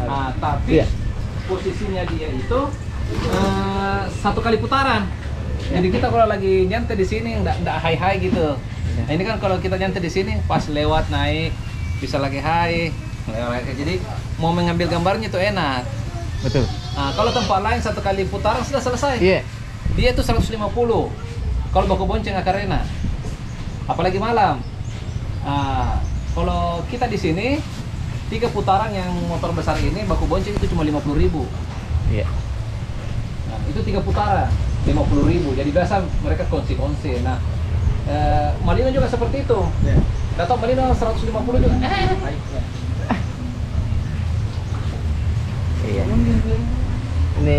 Nah, tapi posisinya dia itu satu kali putaran. Jadi kita kalau lagi nyantai di sini nggak high gitu. Nah ini kan kalau kita nyantai di sini pas lewat naik bisa lagi high. Jadi mau mengambil gambarnya itu enak. Betul. Nah, kalau tempat lain satu kali putaran sudah selesai. Iya. Dia itu 150. Kalau baku bonceng akarena. Apalagi malam. Nah, kalau kita di sini 3 putaran yang motor besar ini baku bonceng itu cuma 50.000. Iya. Nah, itu 3 putaran 50.000. Jadi biasa mereka konsi-konsi. Nah, Malino juga seperti itu. Iya. Atau Malino 150 juga. Iya. Ini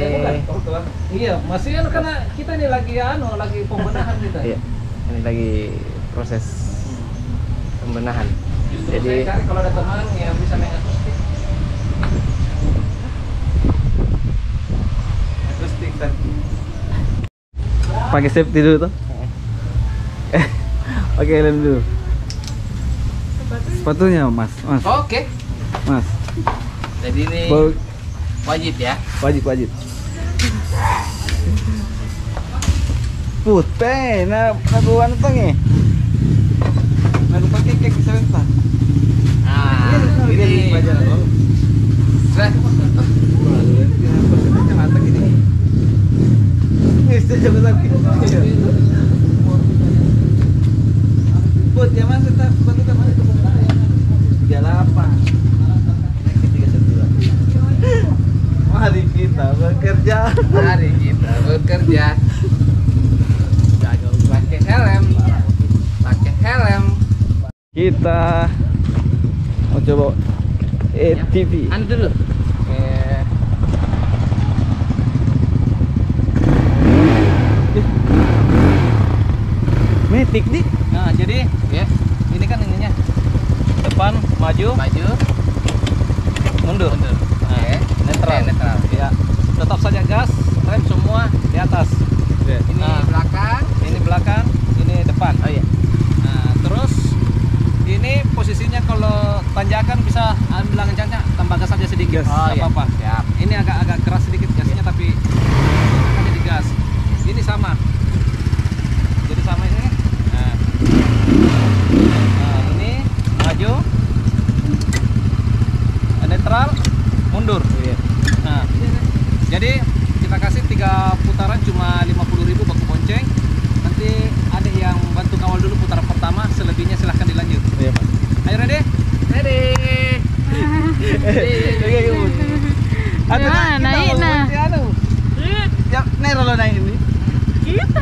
iya, masih karena kita ini lagi lagi pembenahan kita. Iya. Ini lagi proses pembenahan. Justru Jadi saya cari kalau ada teman yang bisa main akustik. Akustik tadi. pakai safety dulu tuh. Pakai helm dulu. Sepatunya Mas. Oke. Mas. Jadi ini wajib ya. Wajib. Putih, nakuha pa eh. Pakai kek sebentar. Nah, ini Put, ya Mas, kita bantu ke mana? 38. Mari kita bekerja. Jaga pakai helm. Kita mau coba ATV. Anu dulu. Metik nih. Nah, jadi ya, ini kan ininya. Depan maju, mundur. Nah, netral. Ya. Tetap saja gas, rem semua di atas. Ini belakang, ini depan. Oh iya. Nah, terus ini posisinya kalau tanjakan bisa ambil kencangnya, tambah gas saja sedikit. Oh, iya. Apa-apa. Siap. Ini agak keras sedikit gasnya tapi akan di gas. Ini sama. Jadi sama ini. Nah, ini maju, netral, mundur. Iya. Nah, jadi kita kasih 3 putaran cuma 50.000 baku bonceng. Nanti ada yang bantu kawal dulu putaran pertama, selebihnya silahkan dilanjut. Iya, Pak. Ayo ready? Ready. Nah, naik nah. Ya, nero lo naik ini. Kita.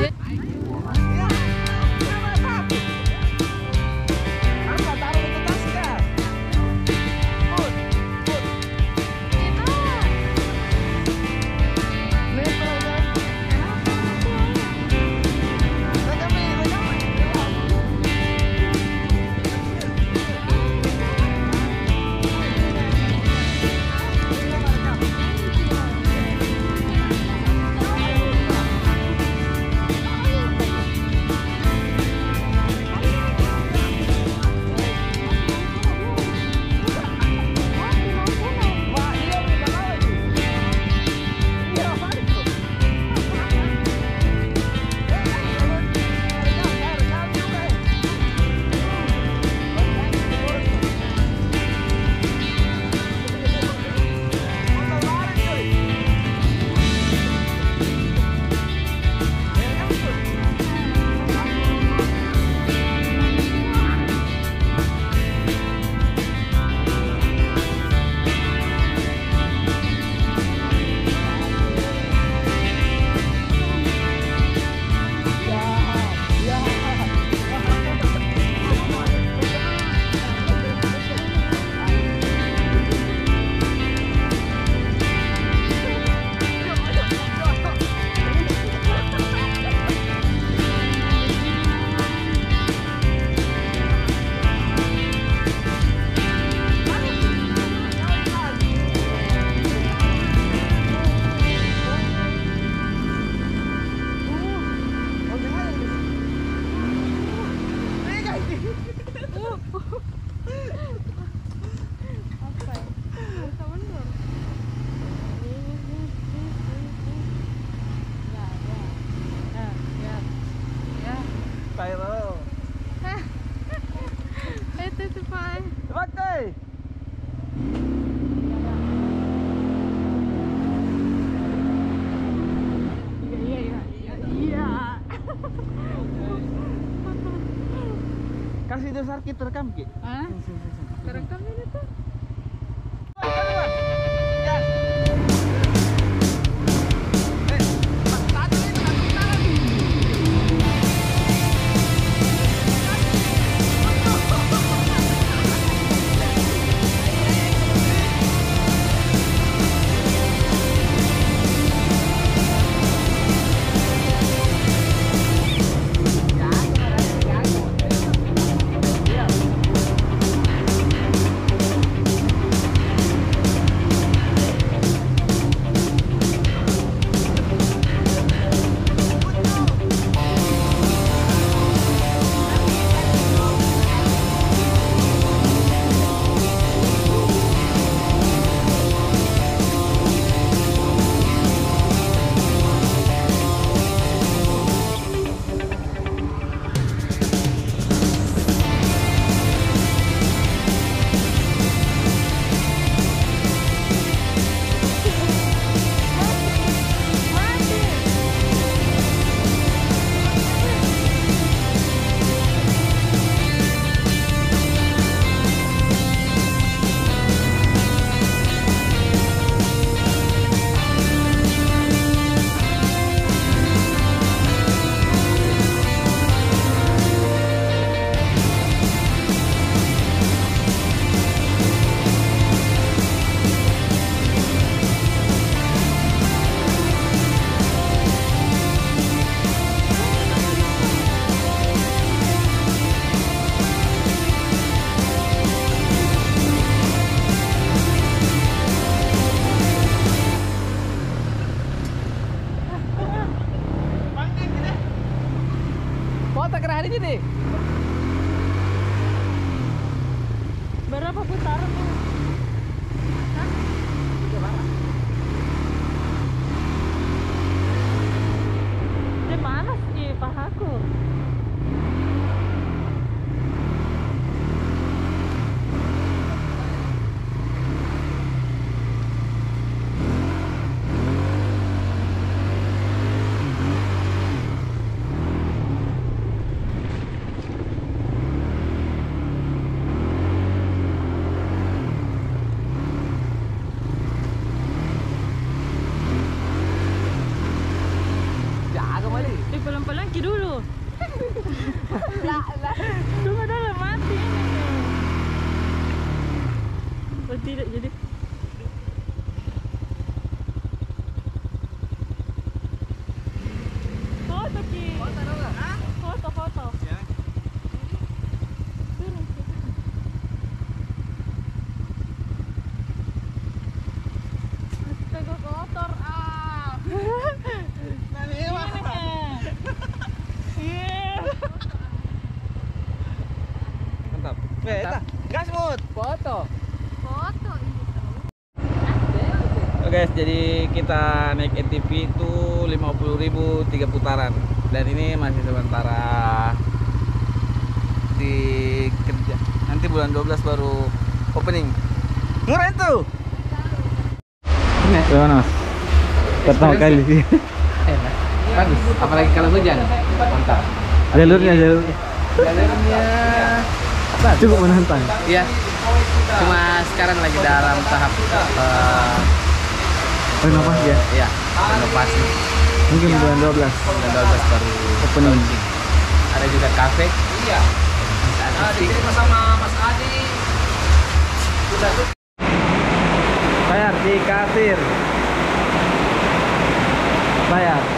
Tyro. Ito si Pai. Bakay. Iya. Kasih dia sakit terekam Ki. Hah? Terekam ini tuh. Gini. Berapa putaran ya? Hah? Di mana sih pahaku? Pelan-pelan ki dulu. Tunggu dulu mati ini. Oh tidak jadi. Foto ki. Foto dulu. Foto. Ya. Turun. Astaga kotor ah. Mantap. Mantap. Gas mood. Foto. Foto ini. Oke guys, jadi kita naik ATV itu 50.000 3 putaran. Dan ini masih sementara di kerja. Nanti bulan 12 baru opening. Murah itu. Ini gimana Mas? Pertama kali sih. Enak. Bagus. Apalagi kalau hujan. Mantap. Jalurnya cukup menantang. Iya. Cuma sekarang lagi dalam tahap Renovasi ya? iya, renovasi. Mungkin bulan 12. Bulan 12 baru Opening. launching. Ada juga kafe. Iya. Diterima sama Mas Adi. Bayar di kasir. Bayar.